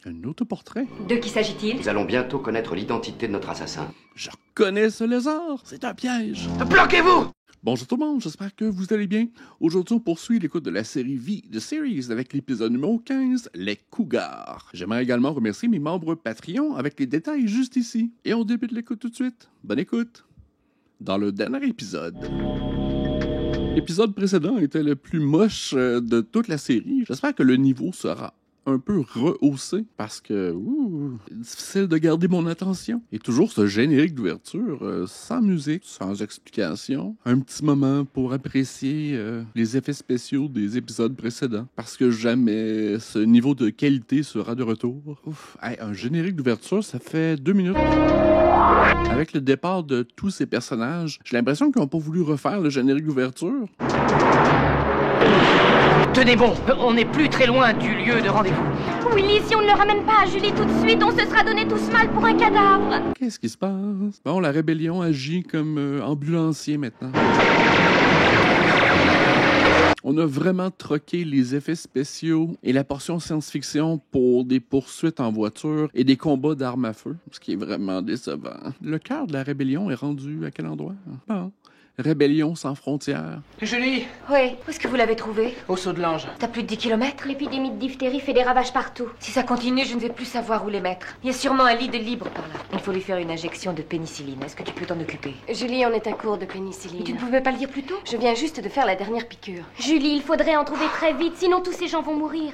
Un autoportrait? De qui s'agit-il? Nous allons bientôt connaître l'identité de notre assassin. Je reconnais ce lézard! C'est un piège! Bloquez-vous! Bonjour tout le monde, j'espère que vous allez bien. Aujourd'hui, on poursuit l'écoute de la série V The Series avec l'épisode numéro 15, Les Cougars. J'aimerais également remercier mes membres Patreon avec les détails juste ici. Et on débute l'écoute tout de suite. Bonne écoute! Dans le dernier épisode... L'épisode précédent était le plus moche de toute la série. J'espère que le niveau sera un peu rehaussé parce que c'est difficile de garder mon attention. Et toujours ce générique d'ouverture sans musique, sans explication. Un petit moment pour apprécier les effets spéciaux des épisodes précédents parce que jamais ce niveau de qualité sera de retour. Un générique d'ouverture, ça fait 2 minutes. Avec le départ de tous ces personnages, j'ai l'impression qu'ils n'ont pas voulu refaire le générique d'ouverture. Tenez bon, on n'est plus très loin du lieu de rendez-vous. Willy, si on ne le ramène pas à Julie tout de suite, on se sera donné tous mal pour un cadavre. Qu'est-ce qui se passe? Bon, la rébellion agit comme ambulancier maintenant. On a vraiment troqué les effets spéciaux et la portion science-fiction pour des poursuites en voiture et des combats d'armes à feu, ce qui est vraiment décevant. Le cœur de la rébellion est rendu à quel endroit? Bon. Rébellion sans frontières. Julie, Oui, où est-ce que vous l'avez trouvé? au saut de l'ange. T'as plus de 10 kilomètres? L'épidémie de diphtérie fait des ravages partout. Si ça continue, je ne vais plus savoir où les mettre. Il y a sûrement un lit de libre par là. Il faut lui faire une injection de pénicilline. Est-ce que tu peux t'en occuper? Julie, on est à court de pénicilline. Mais tu ne pouvais pas le dire plus tôt? Je viens juste de faire la dernière piqûre. Julie, il faudrait en trouver très vite, sinon tous ces gens vont mourir.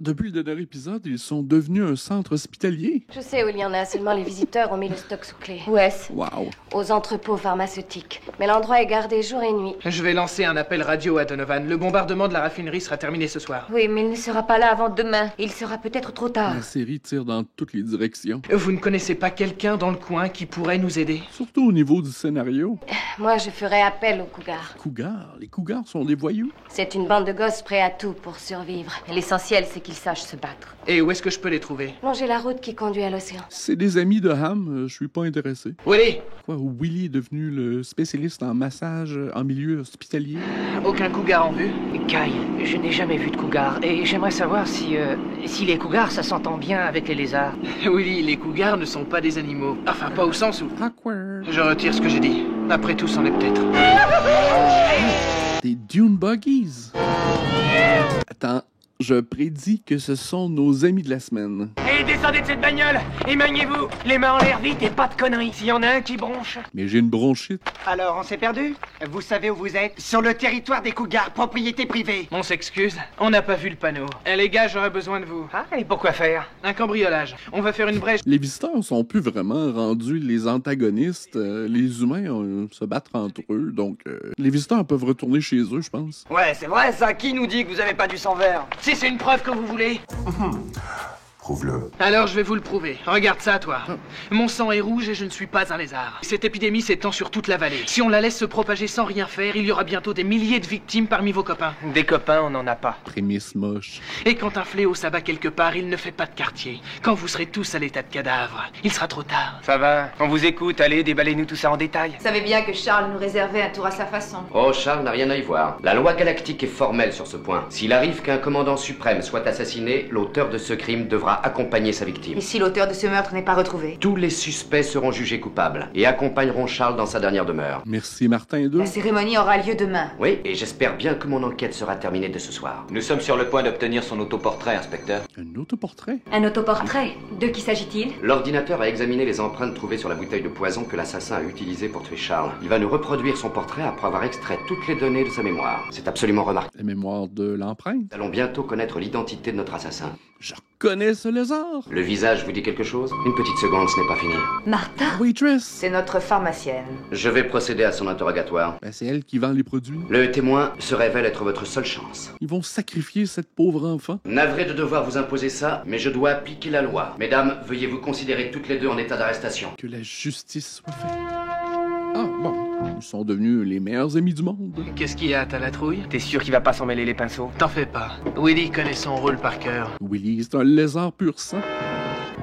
Depuis le dernier épisode, ils sont devenus un centre hospitalier. Je sais où il y en a, seulement les visiteurs ont mis le stock sous clé. Où est-ce? Wow. Aux entrepôts pharmaceutiques. Mais l'endroit est gardé jour et nuit. Je vais lancer un appel radio à Donovan. Le bombardement de la raffinerie sera terminé ce soir. Oui, mais il ne sera pas là avant demain. Il sera peut-être trop tard. La série tire dans toutes les directions. Vous ne connaissez pas quelqu'un dans le coin qui pourrait nous aider? Surtout au niveau du scénario. Moi, je ferai appel aux cougars. Cougars? Les cougars sont des voyous? C'est une bande de gosses prêts à tout pour survivre. L'essentiel, c'est qu'ils sachent se battre. Et où est-ce que je peux les trouver? Longez la route qui conduit à l'océan. C'est des amis de Ham, je suis pas intéressé. Willy, Quoi, Willy est devenu le spécialiste en massage en milieu hospitalier? aucun cougar en vue? Kai, je n'ai jamais vu de cougar et j'aimerais savoir si les cougars ça s'entend bien avec les lézards. Willy, les cougars ne sont pas des animaux. Enfin, pas au sens où... Awkward. Je retire ce que j'ai dit. Après tout, c'en est peut-être. Des Dune Buggies? Attends, je prédis que ce sont nos amis de la semaine. Et descendez de cette bagnole et maniez-vous. Les mains en l'air vite et pas de conneries. S'il y en a un qui bronche. Mais j'ai une bronchite. Alors, on s'est perdu? Vous savez où vous êtes? Sur le territoire des cougars, propriété privée. On s'excuse, on n'a pas vu le panneau. Les gars, j'aurais besoin de vous. Ah, et pourquoi faire? Un cambriolage. On va faire une brèche. Les visiteurs sont plus vraiment rendus les antagonistes. Les humains se battent entre eux, donc les visiteurs peuvent retourner chez eux, je pense. Ouais, c'est vrai ça. Qui nous dit que vous avez pas du sang vert? Si c'est une preuve que vous voulez. Prouve-le. Alors je vais vous le prouver. Regarde ça, toi. Mon sang est rouge et je ne suis pas un lézard. Cette épidémie s'étend sur toute la vallée. Si on la laisse se propager sans rien faire, il y aura bientôt des milliers de victimes parmi vos copains. Des copains, on n'en a pas. Prémisse moche. Et quand un fléau s'abat quelque part, il ne fait pas de quartier. Quand vous serez tous à l'état de cadavre, il sera trop tard. Ça va, on vous écoute, allez, déballez-nous tout ça en détail. Vous savez bien que Charles nous réservait un tour à sa façon. Oh, Charles n'a rien à y voir. La loi galactique est formelle sur ce point. S'il arrive qu'un commandant suprême soit assassiné, l'auteur de ce crime devra accompagner sa victime. Et si l'auteur de ce meurtre n'est pas retrouvé? Tous les suspects seront jugés coupables et accompagneront Charles dans sa dernière demeure. Merci Martin II. La cérémonie aura lieu demain. Oui, et j'espère bien que mon enquête sera terminée dès ce soir. Nous sommes sur le point d'obtenir son autoportrait, inspecteur. Un autoportrait? Un autoportrait? De qui s'agit-il? L'ordinateur a examiné les empreintes trouvées sur la bouteille de poison que l'assassin a utilisée pour tuer Charles. Il va nous reproduire son portrait après avoir extrait toutes les données de sa mémoire. C'est absolument remarquable. La mémoire de l'empreinte? Nous allons bientôt connaître l'identité de notre assassin. Je reconnais ce lézard! Le visage vous dit quelque chose? Une petite seconde, ce n'est pas fini. Martha? Waitress! C'est notre pharmacienne. Je vais procéder à son interrogatoire. Ben, c'est elle qui vend les produits. Le témoin se révèle être votre seule chance. Ils vont sacrifier cette pauvre enfant. Navré de devoir vous imposer ça, mais je dois appliquer la loi. Mesdames, veuillez vous considérer toutes les deux en état d'arrestation. Que la justice soit faite. Ah, bon. Ils sont devenus les meilleurs amis du monde. Qu'est-ce qu'il y a, t'as la trouille? T'es sûr qu'il va pas s'en mêler les pinceaux? T'en fais pas. Willy connaît son rôle par cœur. Willy, c'est un lézard pur sang.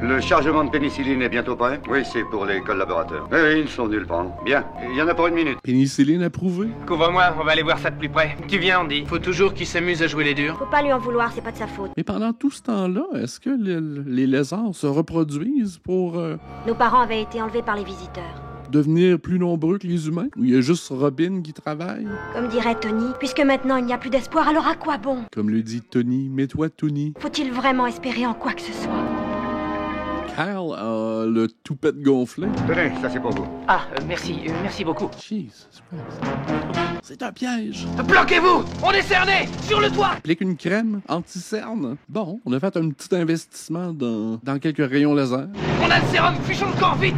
Le chargement de pénicilline est bientôt prêt? Oui, c'est pour les collaborateurs. Oui, ils sont venus le prendre. Bien, il y en a pour 1 minute. Pénicilline approuvée. Couvre-moi, on va aller voir ça de plus près. Tu viens, Andy? Faut toujours qu'il s'amuse à jouer les durs. Faut pas lui en vouloir, c'est pas de sa faute. Mais pendant tout ce temps-là, est-ce que les lézards se reproduisent pour Nos parents avaient été enlevés par les visiteurs. devenir plus nombreux que les humains? Ou il y a juste Robin qui travaille? Comme dirait Tony, puisque maintenant il n'y a plus d'espoir, alors à quoi bon? Comme le dit Tony, mets-toi Tony. Faut-il vraiment espérer en quoi que ce soit? Kyle a le toupette gonflé. Tenez, ça c'est pour vous. Ah, merci beaucoup. Jesus Christ. C'est un piège. Bloquez-vous! On est cernés! Sur le toit! Applique une crème anti-cerne. Bon, on a fait un petit investissement dans quelques rayons laser. On a le sérum, fichons le corps vite!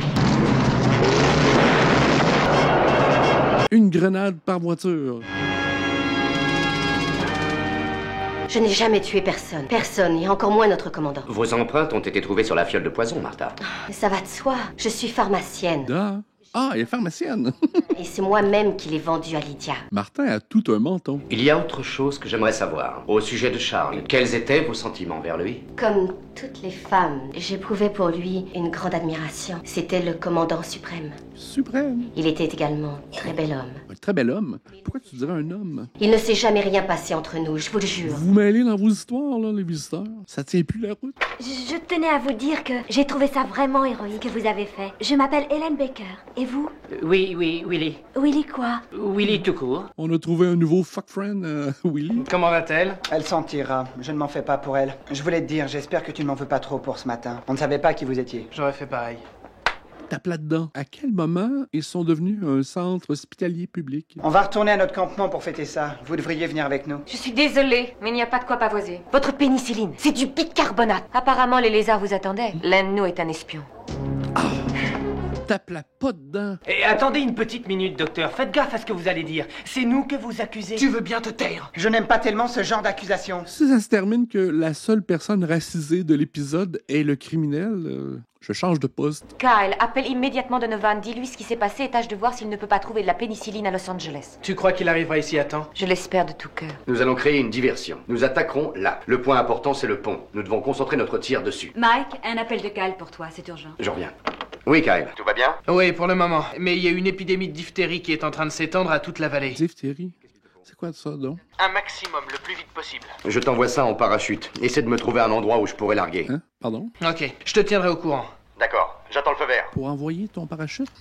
Une grenade par voiture. Je n'ai jamais tué personne. Personne, et encore moins notre commandant. Vos empreintes ont été trouvées sur la fiole de poison, Martha. Mais ça va de soi. Je suis pharmacienne. Ah, elle est pharmacienne. Et c'est moi-même qui l'ai vendue à Lydia. Martin a tout un menton. Il y a autre chose que j'aimerais savoir. Au sujet de Charles, quels étaient vos sentiments vers lui? Comme toutes les femmes, j'éprouvais pour lui une grande admiration. C'était le commandant suprême. Suprême. Il était également très bel homme. Un très bel homme? Pourquoi tu dirais un homme? Il ne s'est jamais rien passé entre nous, je vous le jure. Vous mêlez dans vos histoires, là, les visiteurs. Ça tient plus la route. Je tenais à vous dire que j'ai trouvé ça vraiment héroïque que vous avez fait. Je m'appelle Hélène Baker. Et vous? Oui, Willy. Willy quoi? Willy tout court. On a trouvé un nouveau fuck friend, Willy. Comment va-t-elle? Elle s'en tirera. Je ne m'en fais pas pour elle. Je voulais te dire, j'espère que tu ne m'en veux pas trop pour ce matin. On ne savait pas qui vous étiez. J'aurais fait pareil. Tape là-dedans. À quel moment ils sont devenus un centre hospitalier public? On va retourner à notre campement pour fêter ça. Vous devriez venir avec nous. Je suis désolée, mais il n'y a pas de quoi pavoiser. Votre pénicilline, c'est du bicarbonate. Apparemment, les lézards vous attendaient. L'un de nous est un espion. Tape la pas dedans. Et attendez une petite minute, docteur. Faites gaffe à ce que vous allez dire. C'est nous que vous accusez. Tu veux bien te taire? Je n'aime pas tellement ce genre d'accusation. Si ça se termine que la seule personne racisée de l'épisode est le criminel, je change de poste. Kyle, appelle immédiatement Donovan. Dis-lui ce qui s'est passé et tâche de voir s'il ne peut pas trouver de la pénicilline à Los Angeles. Tu crois qu'il arrivera ici à temps? Je l'espère de tout cœur. Nous allons créer une diversion. Nous attaquerons là. Le point important, c'est le pont. Nous devons concentrer notre tir dessus. Mike, un appel de Kyle pour toi, c'est urgent. Je reviens. Oui, Kyle. Tout va bien? Oui, pour le moment. Mais il y a une épidémie de diphtérie qui est en train de s'étendre à toute la vallée. Diphtérie? C'est quoi ça, donc? Un maximum, le plus vite possible. Je t'envoie ça en parachute. Essaie de me trouver un endroit où je pourrais larguer. Hein? Pardon? Ok, je te tiendrai au courant. D'accord, j'attends le feu vert. Pour envoyer ton parachute?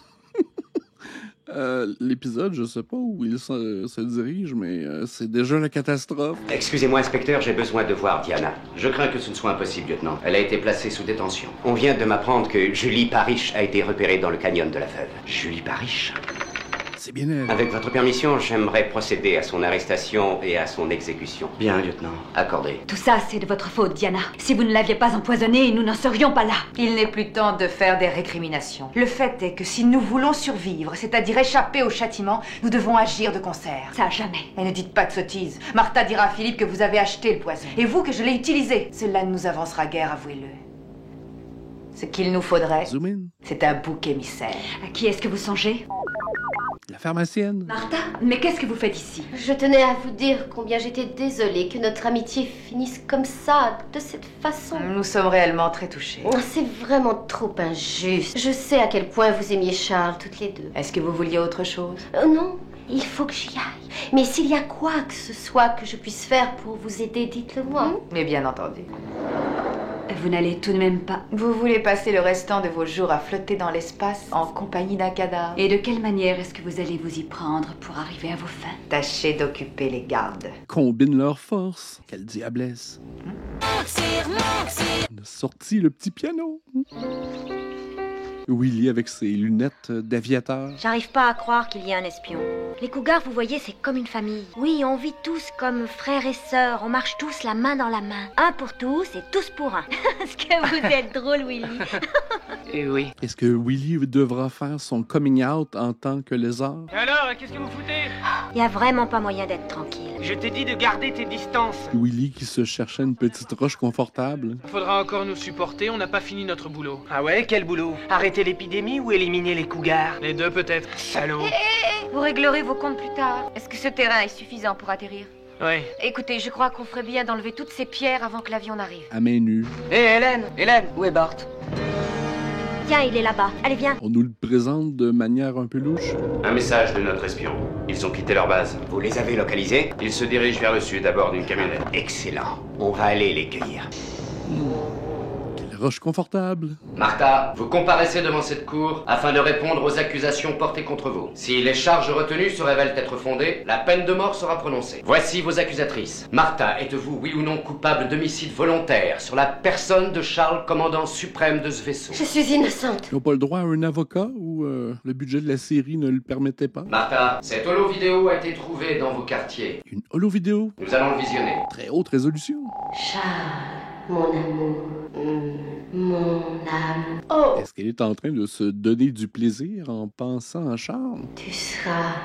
L'épisode, je sais pas où il se dirige, mais c'est déjà la catastrophe. Excusez-moi, inspecteur, j'ai besoin de voir Diana. Je crains que ce ne soit impossible, lieutenant. Elle a été placée sous détention. On vient de m'apprendre que Julie Parrish a été repérée dans le canyon de la Veuve. Julie Parrish? C'est bien elle. Avec votre permission, j'aimerais procéder à son arrestation et à son exécution. Bien, lieutenant. Accordé. Tout ça, c'est de votre faute, Diana. Si vous ne l'aviez pas empoisonnée, nous n'en serions pas là. Il n'est plus temps de faire des récriminations. Le fait est que si nous voulons survivre, c'est-à-dire échapper au châtiment, nous devons agir de concert. Ça, jamais. Et ne dites pas de sottises. Martha dira à Philippe que vous avez acheté le poison. Et vous que je l'ai utilisé. Cela ne nous avancera guère, avouez-le. Ce qu'il nous faudrait, Zoom in. c'est un bouc émissaire. À qui est-ce que vous songez? La pharmacienne. Martha, mais qu'est-ce que vous faites ici? Je tenais à vous dire combien j'étais désolée que notre amitié finisse comme ça, de cette façon. Nous sommes réellement très touchés. C'est vraiment trop injuste. Je sais à quel point vous aimiez Charles, toutes les deux. Est-ce que vous vouliez autre chose? Non, il faut que j'y aille. Mais s'il y a quoi que ce soit que je puisse faire pour vous aider, dites-le moi. Mais bien entendu. Vous n'allez tout de même pas... Vous voulez passer le restant de vos jours à flotter dans l'espace en compagnie d'un cadavre? Et de quelle manière est-ce que vous allez vous y prendre pour arriver à vos fins? Tâchez d'occuper les gardes. Combine leurs forces. Quelle diablesse. On a sorti le petit piano. Willy avec ses lunettes d'aviateur. J'arrive pas à croire qu'il y ait un espion. Les cougars, vous voyez, c'est comme une famille. Oui, on vit tous comme frères et sœurs. On marche tous la main dans la main. Un pour tous et tous pour un. Est-ce que vous êtes drôle, Willy? Oui. Est-ce que Willy devra faire son coming out en tant que lézard? Alors, qu'est-ce que vous foutez? Il y a vraiment pas moyen d'être tranquille. Je t'ai dit de garder tes distances. Willy qui se cherchait une petite roche confortable. Faudra encore nous supporter, on n'a pas fini notre boulot. Ah ouais, quel boulot? Arrêter l'épidémie ou éliminer les cougars? Les deux peut-être. Salaud. Vous réglerez vos comptes plus tard. Est-ce que ce terrain est suffisant pour atterrir? Ouais. Écoutez, je crois qu'on ferait bien d'enlever toutes ces pierres avant que l'avion n'arrive. À main nue. Hé, Hélène, où est Bart? Tiens, il est là-bas. Allez, viens. On nous le présente de manière un peu louche. Un message de notre espion. Ils ont quitté leur base. Vous les avez localisés? Ils se dirigent vers le sud à bord d'une camionnette. Excellent. On va aller les cueillir. Quelle roche confortable. Martha, vous comparaissez devant cette cour afin de répondre aux accusations portées contre vous. Si les charges retenues se révèlent être fondées, la peine de mort sera prononcée. Voici vos accusatrices. Martha, êtes-vous, oui ou non, coupable d'homicide volontaire sur la personne de Charles, commandant suprême de ce vaisseau? Je suis innocente. Ils n'ont pas le droit à un avocat ou le budget de la série ne le permettait pas? Martha, cette holo vidéo a été trouvée dans vos quartiers. Une holo vidéo? Nous allons le visionner. Très haute résolution. Charles, mon amour, mon âme. Oh! Est-ce qu'elle est en train de se donner du plaisir en pensant à Charles? Tu seras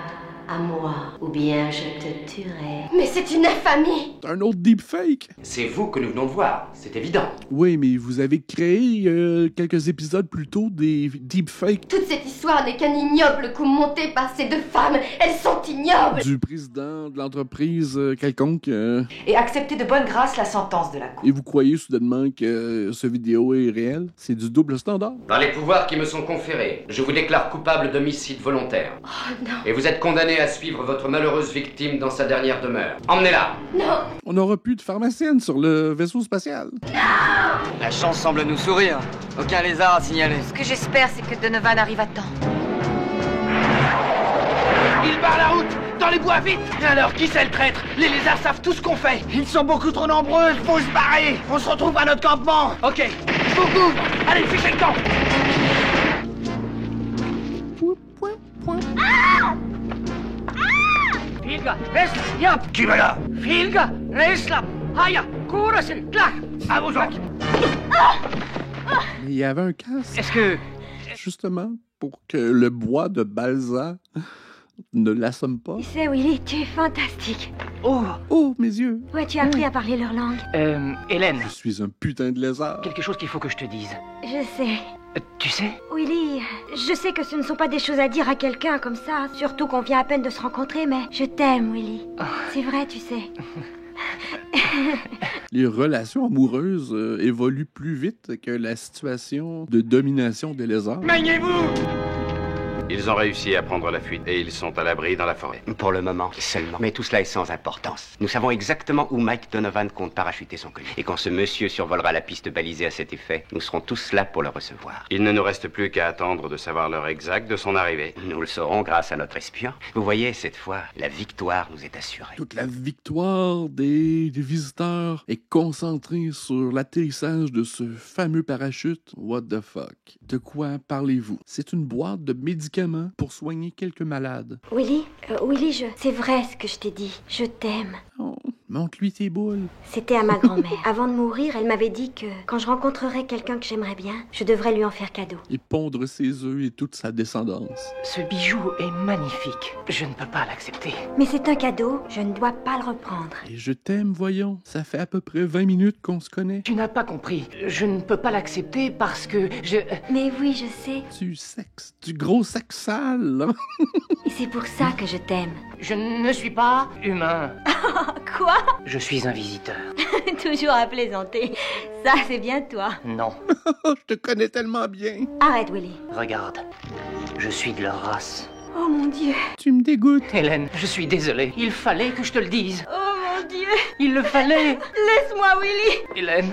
à moi, ou bien je te tuerai. Mais c'est une infamie! Un autre deepfake? C'est vous que nous venons de voir, c'est évident. Oui, mais vous avez créé quelques épisodes plus tôt des deepfakes. Toute cette histoire n'est qu'un ignoble coup monté par ces deux femmes. Elles sont ignobles! Du président de l'entreprise quelconque. Et accepter de bonne grâce la sentence de la cour. Et vous croyez soudainement que ce vidéo est réel? C'est du double standard. Par les pouvoirs qui me sont conférés, je vous déclare coupable d'homicide volontaire. Oh non! Et vous êtes condamné à suivre votre malheureuse victime dans sa dernière demeure. Emmenez-la! Non! On n'aura plus de pharmacienne sur le vaisseau spatial. Non! La chance semble nous sourire. Aucun lézard à signaler. Ce que j'espère, c'est que Donovan arrive à temps. Il barre la route! Dans les bois, vite! Alors, qui c'est le traître? Les lézards savent tout ce qu'on fait! Ils sont beaucoup trop nombreux, faut se barrer. On se retrouve à notre campement. Ok, je vous couvre! Allez, fichez le camp! Filga, reste, yap! Qui va là? Filga, reste là! Haya, courez, clac! À vos ordres! Mais il y avait un casque. Est-ce que... Justement, pour que le bois de balsa ne l'assomme pas. Tu sais, Willy, tu es fantastique. Oh, mes yeux. Ouais, tu as appris à parler leur langue. Hélène. Je suis un putain de lézard. Quelque chose qu'il faut que je te dise. Je sais. Tu sais? Willy, je sais que ce ne sont pas des choses à dire à quelqu'un comme ça, surtout qu'on vient à peine de se rencontrer, mais je t'aime, Willy. C'est vrai, tu sais. Les relations amoureuses évoluent plus vite que la situation de domination des lézards. Maniez-vous! Ils ont réussi à prendre la fuite et ils sont à l'abri dans la forêt. Pour le moment, seulement. Mais tout cela est sans importance. Nous savons exactement où Mike Donovan compte parachuter son colis. Et quand ce monsieur survolera la piste balisée à cet effet, nous serons tous là pour le recevoir. Il ne nous reste plus qu'à attendre de savoir l'heure exacte de son arrivée. Nous le saurons grâce à notre espion. Vous voyez, cette fois, la victoire nous est assurée. Toute la victoire des visiteurs est concentrée sur l'atterrissage de ce fameux parachute. What the fuck? De quoi parlez-vous? C'est une boîte de médicaments pour soigner quelques malades. Willy, c'est vrai ce que je t'ai dit. Je t'aime. Oh, montre-lui tes boules. C'était à ma grand-mère. Avant de mourir, elle m'avait dit que quand je rencontrerais quelqu'un que j'aimerais bien, je devrais lui en faire cadeau. Et pondre ses œufs et toute sa descendance. Ce bijou est magnifique. Je ne peux pas l'accepter. Mais c'est un cadeau, je ne dois pas le reprendre. Et je t'aime, voyons. Ça fait à peu près 20 minutes qu'on se connaît. Tu n'as pas compris. Je ne peux pas l'accepter parce que je... Mais oui, je sais. Du gros sexe sale. Et c'est pour ça que je t'aime. Je ne suis pas humain. Quoi? Je suis un visiteur. Toujours à plaisanter. Ça, c'est bien toi. Non. Je te connais tellement bien. Arrête, Willy. Regarde, je suis de leur race. Oh mon Dieu. Tu me dégoûtes. Hélène, je suis désolé. Il fallait que je te le dise. Oh mon Dieu. Il le fallait. Laisse-moi, Willy.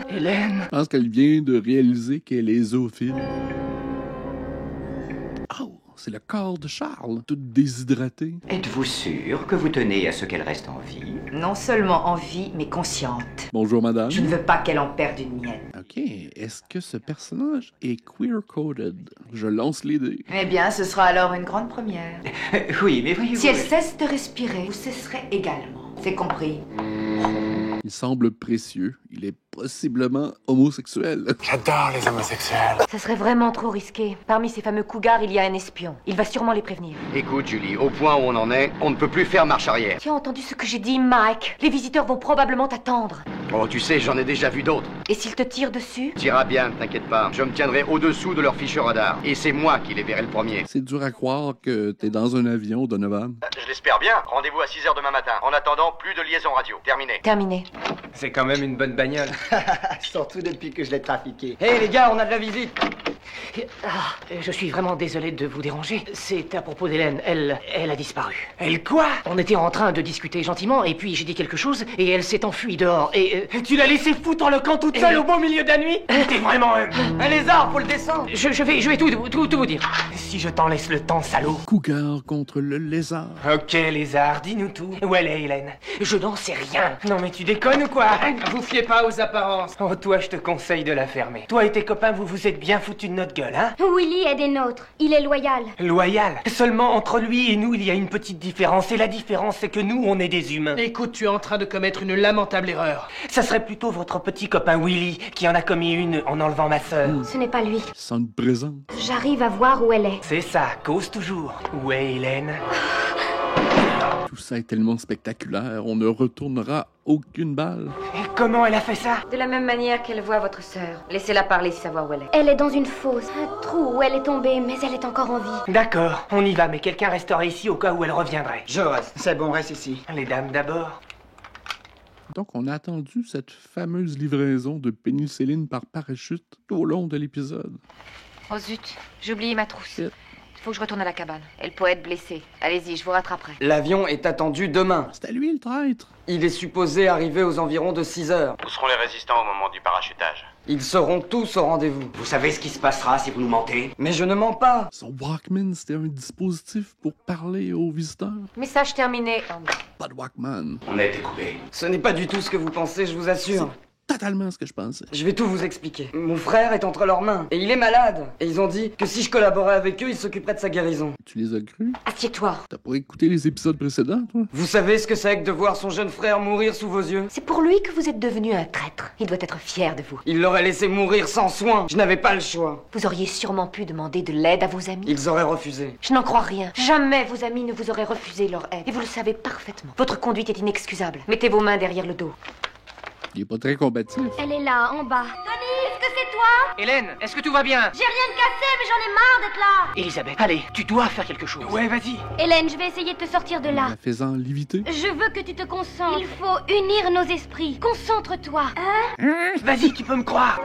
Hélène. Je pense qu'elle vient de réaliser qu'elle est zoophile. Oh, c'est le corps de Charles, tout déshydraté. Êtes-vous sûr que vous tenez à ce qu'elle reste en vie? Non seulement en vie, mais consciente. Bonjour, madame. Je ne veux pas qu'elle en perde une mienne. Ok, est-ce que ce personnage est queer-coded? Je lance l'idée. Eh bien, ce sera alors une grande première. Oui, mais voyez-vous... Si elle cesse de respirer, vous cesserez également. C'est compris? Il semble précieux. Il est possiblement homosexuel. J'adore les homosexuels. Ça serait vraiment trop risqué. Parmi ces fameux cougars, il y a un espion. Il va sûrement les prévenir. Écoute, Julie, au point où on en est, on ne peut plus faire marche arrière. Tu as entendu ce que j'ai dit, Mike? Les visiteurs vont probablement t'attendre. Oh, tu sais, j'en ai déjà vu d'autres. Et s'ils te tirent dessus? T'iras bien, t'inquiète pas. Je me tiendrai au-dessous de leur fichu radar. Et c'est moi qui les verrai le premier. C'est dur à croire que t'es dans un avion, Donovan. Je l'espère bien. Rendez-vous à 6h demain matin. En attendant, plus de liaison radio. Terminé. C'est quand même une bonne bagnole. Surtout depuis que je l'ai trafiqué. Hé les gars, on a de la visite. Je suis vraiment désolé de vous déranger. C'est à propos d'Hélène. Elle a disparu. Elle quoi? On était en train de discuter gentiment, et puis j'ai dit quelque chose, et elle s'est enfuie dehors, et... Tu l'as laissée foutre le camp toute seule au beau milieu de la nuit? T'es vraiment un lézard, faut le descendre. Je vais tout vous dire. Si je t'en laisse le temps, salaud. Cougar contre le lézard. Ok, lézard, dis-nous tout. Où elle est, Hélène? Je n'en sais rien. Non mais tu déconnes ou quoi? Vous fiez pas aux apparences. Oh, toi, je te conseille de la fermer. Toi et tes copains, vous vous êtes bien foutus de notre gueule, hein? Willy est des nôtres. Il est loyal. Loyal? Seulement entre lui et nous, il y a une petite différence. Et la différence, c'est que nous, on est des humains. Écoute, tu es en train de commettre une lamentable erreur. Ça serait plutôt votre petit copain Willy qui en a commis une en enlevant ma sœur. Ce n'est pas lui. Sans une présence. J'arrive à voir où elle est. C'est ça, cause toujours. Où est Hélène? Tout ça est tellement spectaculaire, on ne retournera aucune balle. Et comment elle a fait ça? De la même manière qu'elle voit votre sœur. Laissez-la parler, savoir où elle est. Elle est dans une fosse, un trou où elle est tombée, mais elle est encore en vie. D'accord, on y va, mais quelqu'un restera ici au cas où elle reviendrait. Je reste. C'est bon, reste ici. Les dames d'abord. Donc, on a attendu cette fameuse livraison de pénicilline par parachute tout au long de l'épisode. Oh zut, j'ai oublié ma trousse. Faut que je retourne à la cabane. Et le poète blessé. Allez-y, je vous rattraperai. L'avion est attendu demain. C'est à lui le traître. Il est supposé arriver aux environs de 6 heures. Où seront les résistants au moment du parachutage? Ils seront tous au rendez-vous. Vous savez ce qui se passera si vous nous mentez? Mais je ne mens pas. Son Walkman, c'était un dispositif pour parler aux visiteurs. Message terminé. Pas de Walkman. On a été coupés. Ce n'est pas du tout ce que vous pensez, je vous assure. Totalement ce que je pensais. Je vais tout vous expliquer. Mon frère est entre leurs mains, et il est malade. Et ils ont dit que si je collaborais avec eux, ils s'occuperaient de sa guérison. Tu les as crus? Assieds-toi. T'as pas écouté les épisodes précédents, toi? Vous savez ce que c'est que de voir son jeune frère mourir sous vos yeux? C'est pour lui que vous êtes devenu un traître. Il doit être fier de vous. Il l'aurait laissé mourir sans soin. Je n'avais pas le choix. Vous auriez sûrement pu demander de l'aide à vos amis. Ils auraient refusé. Je n'en crois rien. Jamais vos amis ne vous auraient refusé leur aide. Et vous le savez parfaitement. Votre conduite est inexcusable. Mettez vos mains derrière le dos. Il est pas très combatif. Elle est là, en bas. Tony, est-ce que c'est toi? Hélène, est-ce que tout va bien? J'ai rien de cassé, mais j'en ai marre d'être là. Elisabeth, allez, tu dois faire quelque chose. Ouais, vas-y. Hélène, je vais essayer de te sortir de là. La faisant léviter. Je veux que tu te concentres. Il faut unir nos esprits. Concentre-toi. Vas-y, tu peux me croire.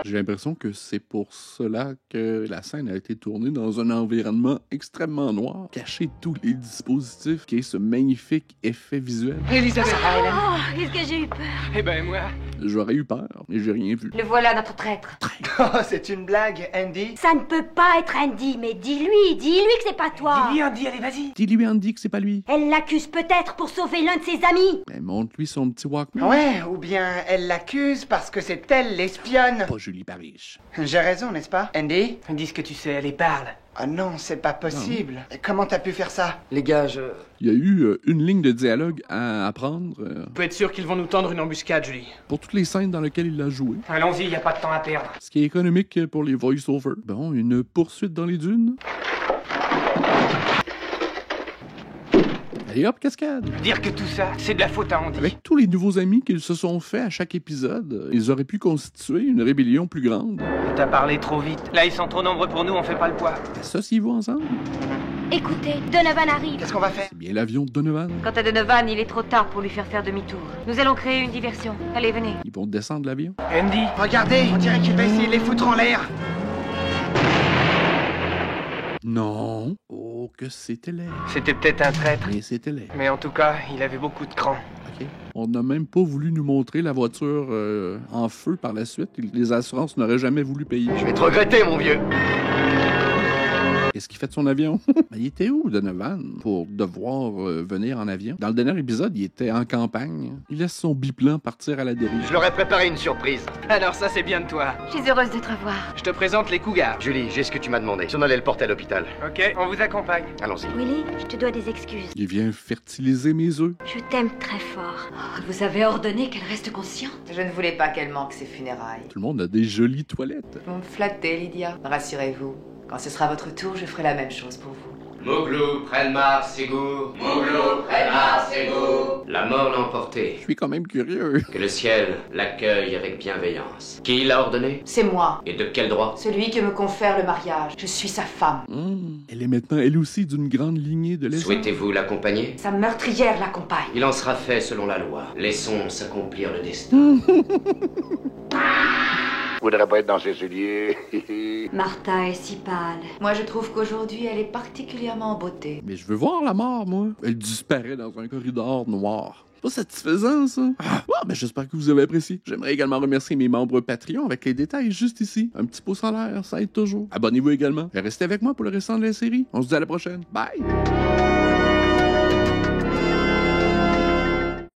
J'ai l'impression que c'est pour cela que la scène a été tournée dans un environnement extrêmement noir, caché tous les dispositifs, qui est ce magnifique effet visuel. Elisabeth. Oh, est-ce que j'ai eu peur? Eh ben, moi. J'aurais eu peur, mais j'ai rien vu. Le voilà, notre traître. Oh, c'est une blague, Andy. Ça ne peut pas être Andy, mais dis-lui que c'est pas toi. Dis-lui, Andy, allez, vas-y. Dis-lui, Andy, que c'est pas lui. Elle l'accuse peut-être pour sauver l'un de ses amis. Ben, montre-lui son petit Walkman. Ouais, ou bien elle l'accuse parce que c'est elle l'espionne. Pas Julie Parish. J'ai raison, n'est-ce pas, Andy? Dis ce que tu sais, allez, parle. Ah non, c'est pas possible. Comment t'as pu faire ça? Les gars, Il y a eu une ligne de dialogue à apprendre Tu peux être sûr qu'ils vont nous tendre une embuscade, Julie. pour toutes les scènes dans lesquelles il a joué. Allons-y, y a pas de temps à perdre. Ce qui est économique pour les voice-overs. Bon, une poursuite dans les dunes. Et hop, cascade! Dire que tout ça, c'est de la faute à Andy. Avec tous les nouveaux amis qu'ils se sont faits à chaque épisode, ils auraient pu constituer une rébellion plus grande. T'as parlé trop vite. Là, ils sont trop nombreux pour nous, on fait pas le poids. Associez-vous ensemble. Écoutez, Donovan arrive. Qu'est-ce qu'on va faire? C'est bien l'avion de Donovan. Quant à Donovan, il est trop tard pour lui faire demi-tour. Nous allons créer une diversion. Allez, venez. Ils vont descendre l'avion. Andy. Regardez, on dirait qu'il va essayer de les foutre en l'air. Non. Oh, que c'était laid. C'était peut-être un traître. Mais c'était laid. Mais en tout cas, il avait beaucoup de cran. OK. On n'a même pas voulu nous montrer la voiture en feu par la suite. Les assurances n'auraient jamais voulu payer. Je vais te regretter, mon vieux. Qu'est-ce qu'il fait de son avion? Il était où, Donovan, pour devoir venir en avion? Dans le dernier épisode, il était en campagne. Il laisse son biplan partir à la dérive. Je leur ai préparé une surprise. Alors ça, c'est bien de toi. Je suis heureuse de te revoir. Je te présente les Cougars. Julie, j'ai ce que tu m'as demandé. Si on allait le porter à l'hôpital. Ok, on vous accompagne. Allons-y. Willy, je te dois des excuses. Il vient fertiliser mes œufs. Je t'aime très fort. Vous avez ordonné qu'elle reste consciente. Je ne voulais pas qu'elle manque ses funérailles. Tout le monde a des jolies toilettes. Vous me flattez, Lydia. Rassurez-vous, quand ce sera votre tour, je ferai la même chose pour vous. Moglou, Prelmar, Ségour. Moglou, Prelmar, Ségour. La mort l'a emporté. Je suis quand même curieux. Que le ciel l'accueille avec bienveillance. Qui l'a ordonné? C'est moi. Et de quel droit? Celui que me confère le mariage. Je suis sa femme. Elle est maintenant, elle aussi, d'une grande lignée de lézards. Souhaitez-vous l'accompagner? Sa meurtrière l'accompagne. Il en sera fait selon la loi. Laissons s'accomplir le destin. Voudrait pas être dans ses souliers. Martha est si pâle. Moi, je trouve qu'aujourd'hui, elle est particulièrement en beauté. Mais je veux voir la mort, moi. Elle disparaît dans un corridor noir. Pas satisfaisant, ça. Ben, j'espère que vous avez apprécié. J'aimerais également remercier mes membres Patreon avec les détails juste ici. Un petit pouce en l'air, ça aide toujours. Abonnez-vous également et restez avec moi pour le restant de la série. On se dit à la prochaine. Bye!